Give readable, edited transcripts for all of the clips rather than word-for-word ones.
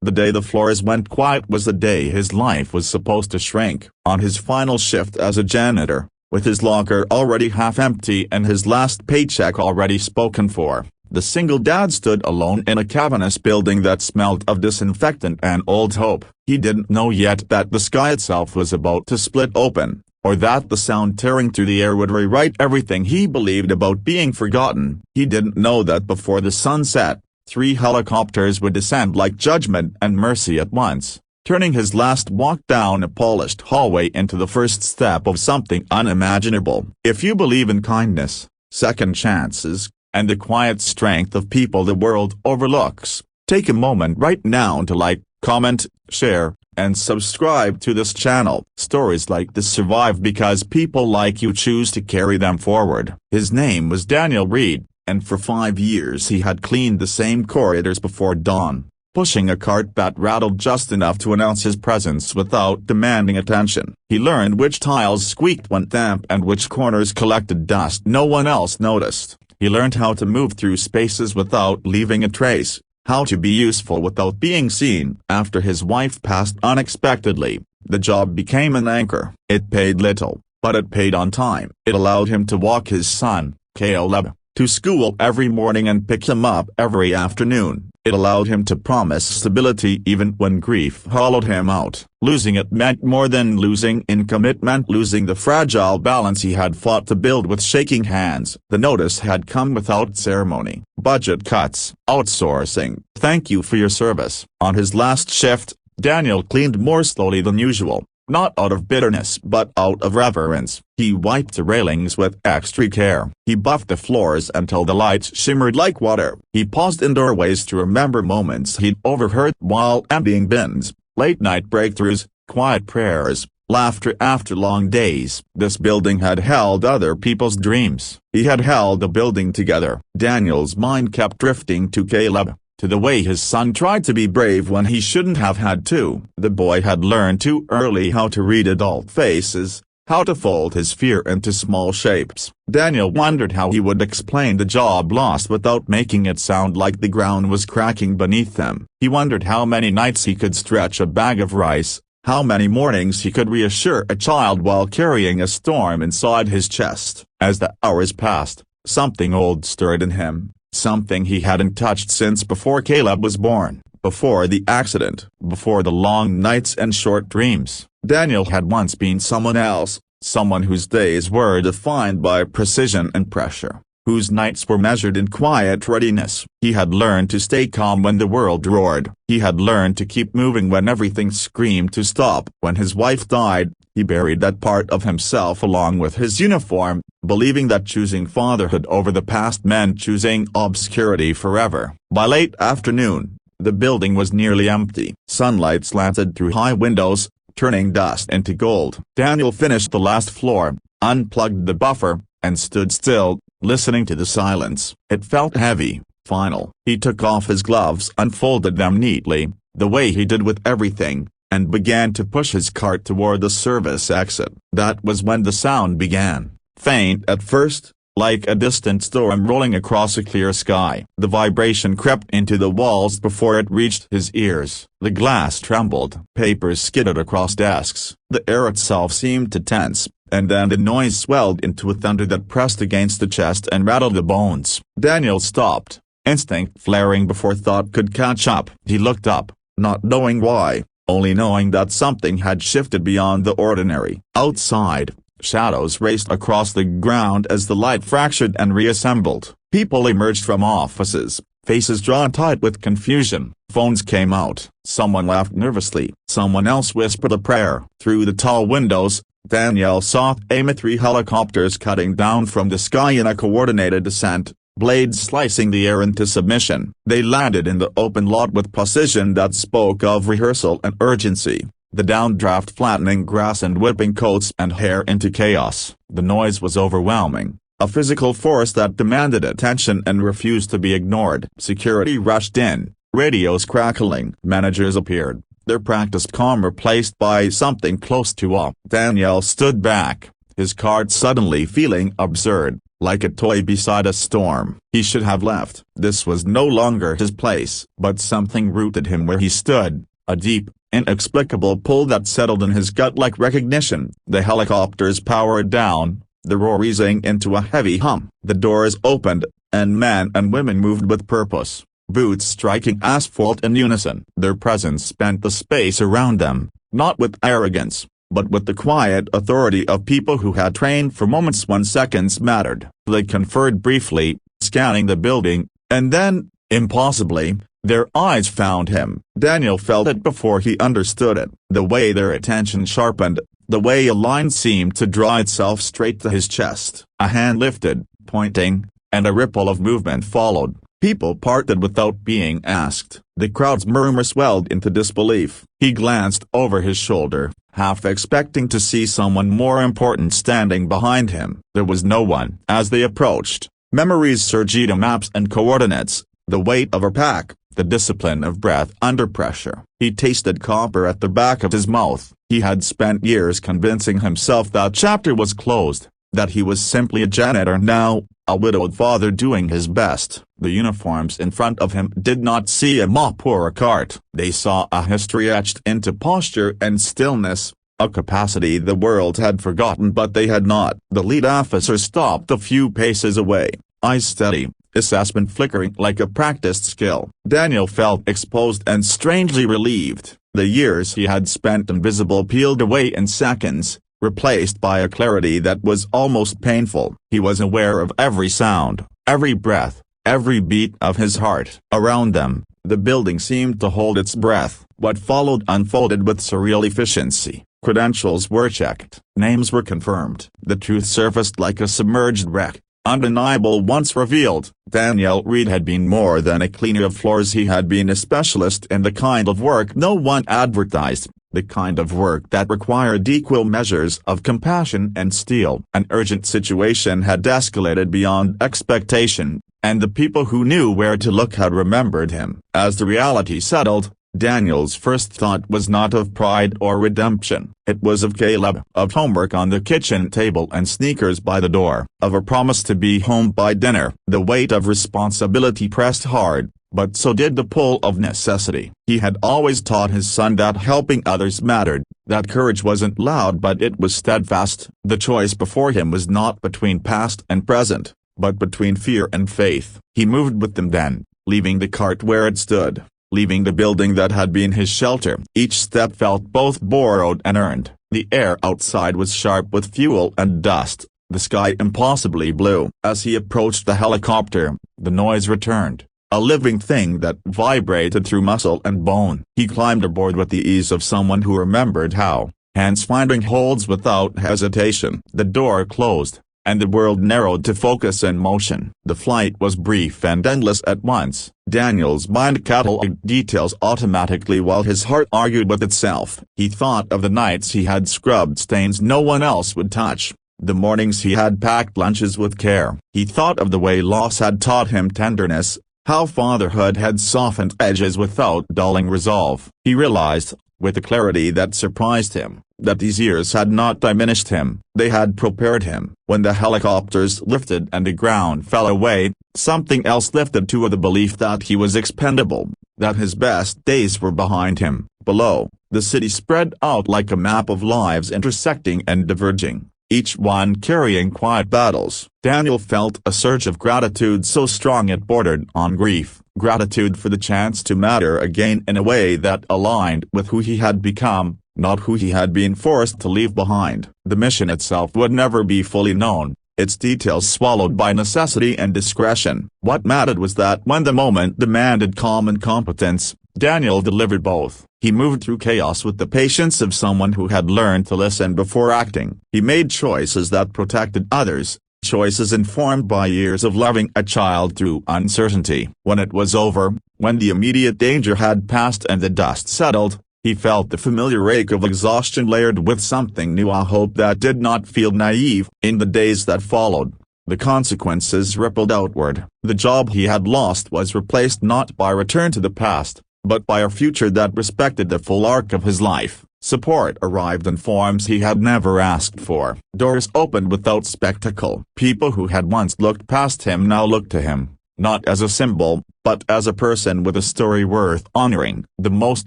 The day the floors went quiet was the day his life was supposed to shrink. On his final shift as a janitor, with his locker already half empty and his last paycheck already spoken for, the single dad stood alone in a cavernous building that smelled of disinfectant and old hope. He didn't know yet that the sky itself was about to split open, or that the sound tearing through the air would rewrite everything he believed about being forgotten. He didn't know that before the sun set, 3 helicopters would descend like judgment and mercy at once, turning his last walk down a polished hallway into the first step of something unimaginable. If you believe in kindness, second chances, and the quiet strength of people the world overlooks, take a moment right now to like, comment, share, and subscribe to this channel. Stories like this survive because people like you choose to carry them forward. His name was Daniel Reed, and for 5 years he had cleaned the same corridors before dawn, pushing a cart that rattled just enough to announce his presence without demanding attention. He learned which tiles squeaked when damp and which corners collected dust no one else noticed. He learned how to move through spaces without leaving a trace, how to be useful without being seen. After his wife passed unexpectedly, the job became an anchor. It paid little, but it paid on time. It allowed him to walk his son, Caleb, to school every morning and pick him up every afternoon. It allowed him to promise stability even when grief hollowed him out. Losing it meant more than losing income. It meant losing the fragile balance he had fought to build with shaking hands. The notice had come without ceremony. Budget cuts, outsourcing. Thank you for your service. On his last shift, Daniel cleaned more slowly than usual. Not out of bitterness but out of reverence. He wiped the railings with extra care. He buffed the floors until the lights shimmered like water. He paused in doorways to remember moments he'd overheard while emptying bins, late-night breakthroughs, quiet prayers, laughter after long days. This building had held other people's dreams. He had held the building together. Daniel's mind kept drifting to Caleb, to the way his son tried to be brave when he shouldn't have had to. The boy had learned too early how to read adult faces, how to fold his fear into small shapes. Daniel wondered how he would explain the job lost without making it sound like the ground was cracking beneath them. He wondered how many nights he could stretch a bag of rice, how many mornings he could reassure a child while carrying a storm inside his chest. As the hours passed, something old stirred in him. Something he hadn't touched since before Caleb was born, before the accident, before the long nights and short dreams. Daniel had once been someone else, someone whose days were defined by precision and pressure, whose nights were measured in quiet readiness. He had learned to stay calm when the world roared. He had learned to keep moving when everything screamed to stop. When his wife died, he buried that part of himself along with his uniform, believing that choosing fatherhood over the past meant choosing obscurity forever. By late afternoon, the building was nearly empty. Sunlight slanted through high windows, turning dust into gold. Daniel finished the last floor, unplugged the buffer, and stood still, listening to the silence. It felt heavy, final. He took off his gloves, unfolded them neatly, the way he did with everything, and began to push his cart toward the service exit. That was when the sound began. Faint at first, like a distant storm rolling across a clear sky. The vibration crept into the walls before it reached his ears. The glass trembled. Papers skidded across desks. The air itself seemed to tense, and then the noise swelled into a thunder that pressed against the chest and rattled the bones. Daniel stopped, instinct flaring before thought could catch up. He looked up, not knowing why, only knowing that something had shifted beyond the ordinary. Outside, shadows raced across the ground as the light fractured and reassembled. People emerged from offices, faces drawn tight with confusion. Phones came out. Someone laughed nervously. Someone else whispered a prayer. Through the tall windows, Daniel saw three helicopters cutting down from the sky in a coordinated descent, blades slicing the air into submission. They landed in the open lot with precision that spoke of rehearsal and urgency, the downdraft flattening grass and whipping coats and hair into chaos. The noise was overwhelming, a physical force that demanded attention and refused to be ignored. Security rushed in, radios crackling. Managers appeared, their practiced calm replaced by something close to awe. Daniel stood back, his cart suddenly feeling absurd. like a toy beside a storm. He should have left. This was no longer his place. But something rooted him where he stood, a deep, inexplicable pull that settled in his gut like recognition. The helicopters powered down, the roar easing into a heavy hum. The doors opened, and men and women moved with purpose, boots striking asphalt in unison. Their presence spent the space around them, not with arrogance, but with the quiet authority of people who had trained for moments when seconds mattered. They conferred briefly, scanning the building, and then, impossibly, their eyes found him. Daniel felt it before he understood it. The way their attention sharpened, the way a line seemed to draw itself straight to his chest. A hand lifted, pointing, and a ripple of movement followed. People parted without being asked. The crowd's murmur swelled into disbelief. He glanced over his shoulder, half expecting to see someone more important standing behind him. There was no one. As they approached, memories surged into maps and coordinates, the weight of a pack, the discipline of breath under pressure. He tasted copper at the back of his mouth. He had spent years convincing himself that chapter was closed, that he was simply a janitor now, a widowed father doing his best. The uniforms in front of him did not see a mop or a cart. They saw a history etched into posture and stillness, a capacity the world had forgotten but they had not. The lead officer stopped a few paces away, eyes steady, assessment flickering like a practiced skill. Daniel felt exposed and strangely relieved. The years he had spent invisible peeled away in seconds, replaced by a clarity that was almost painful. He was aware of every sound, every breath, every beat of his heart. Around them, the building seemed to hold its breath. What followed unfolded with surreal efficiency. Credentials were checked. Names were confirmed. The truth surfaced like a submerged wreck. Undeniable once revealed. Daniel Reed had been more than a cleaner of floors. He had been a specialist in the kind of work no one advertised, the kind of work that required equal measures of compassion and steel. An urgent situation had escalated beyond expectation, and the people who knew where to look had remembered him. As the reality settled, Daniel's first thought was not of pride or redemption. It was of Caleb, of homework on the kitchen table and sneakers by the door, of a promise to be home by dinner. The weight of responsibility pressed hard, but so did the pull of necessity. He had always taught his son that helping others mattered, that courage wasn't loud but it was steadfast. The choice before him was not between past and present, but between fear and faith. He moved with them then, leaving the cart where it stood, leaving the building that had been his shelter. Each step felt both borrowed and earned. The air outside was sharp with fuel and dust, the sky impossibly blue. As he approached the helicopter, the noise returned, a living thing that vibrated through muscle and bone. He climbed aboard with the ease of someone who remembered how, hands finding holds without hesitation. The door closed, and the world narrowed to focus and motion. The flight was brief and endless at once. Daniel's mind catalogued details automatically while his heart argued with itself. He thought of the nights he had scrubbed stains no one else would touch, the mornings he had packed lunches with care. He thought of the way loss had taught him tenderness, how fatherhood had softened edges without dulling resolve. He realized, with a clarity that surprised him, that these years had not diminished him, they had prepared him. When the helicopters lifted and the ground fell away, something else lifted too, the belief that he was expendable, that his best days were behind him. Below, the city spread out like a map of lives intersecting and diverging, each one carrying quiet battles. Daniel felt a surge of gratitude so strong it bordered on grief. Gratitude for the chance to matter again in a way that aligned with who he had become, not who he had been forced to leave behind. The mission itself would never be fully known, its details swallowed by necessity and discretion. What mattered was that when the moment demanded calm and competence, Daniel delivered both. He moved through chaos with the patience of someone who had learned to listen before acting. He made choices that protected others, choices informed by years of loving a child through uncertainty. When it was over, when the immediate danger had passed and the dust settled, he felt the familiar ache of exhaustion layered with something new, a hope that did not feel naive. In the days that followed, the consequences rippled outward. The job he had lost was replaced not by return to the past, but by a future that respected the full arc of his life. Support arrived in forms he had never asked for. Doors opened without spectacle. People who had once looked past him now looked to him, not as a symbol, but as a person with a story worth honoring. The most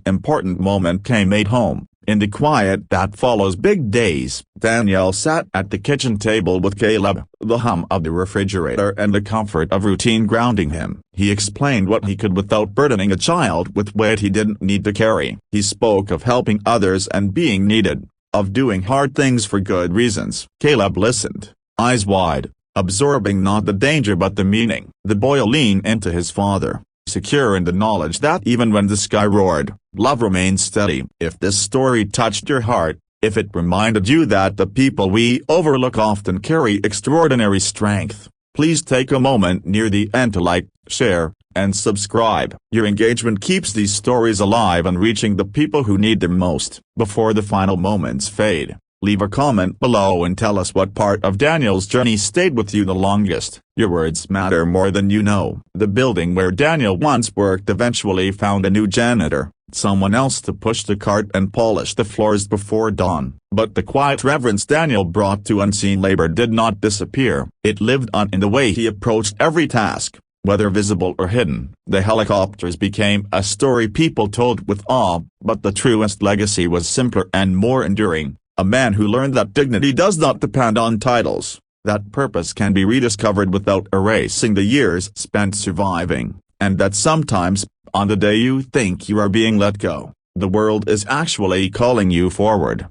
important moment came at home. In the quiet that follows big days, Daniel sat at the kitchen table with Caleb, the hum of the refrigerator and the comfort of routine grounding him. He explained what he could without burdening a child with weight he didn't need to carry. He spoke of helping others and being needed, of doing hard things for good reasons. Caleb listened, eyes wide, absorbing not the danger but the meaning. The boy leaned into his father, secure in the knowledge that even when the sky roared, love remained steady. If this story touched your heart, if it reminded you that the people we overlook often carry extraordinary strength, please take a moment near the end to like, share, and subscribe. Your engagement keeps these stories alive and reaching the people who need them most. Before the final moments fade, leave a comment below and tell us what part of Daniel's journey stayed with you the longest. Your words matter more than you know. The building where Daniel once worked eventually found a new janitor, someone else to push the cart and polish the floors before dawn. But the quiet reverence Daniel brought to unseen labor did not disappear. It lived on in the way he approached every task, whether visible or hidden. The helicopters became a story people told with awe, but the truest legacy was simpler and more enduring. A man who learned that dignity does not depend on titles, that purpose can be rediscovered without erasing the years spent surviving, and that sometimes, on the day you think you are being let go, the world is actually calling you forward.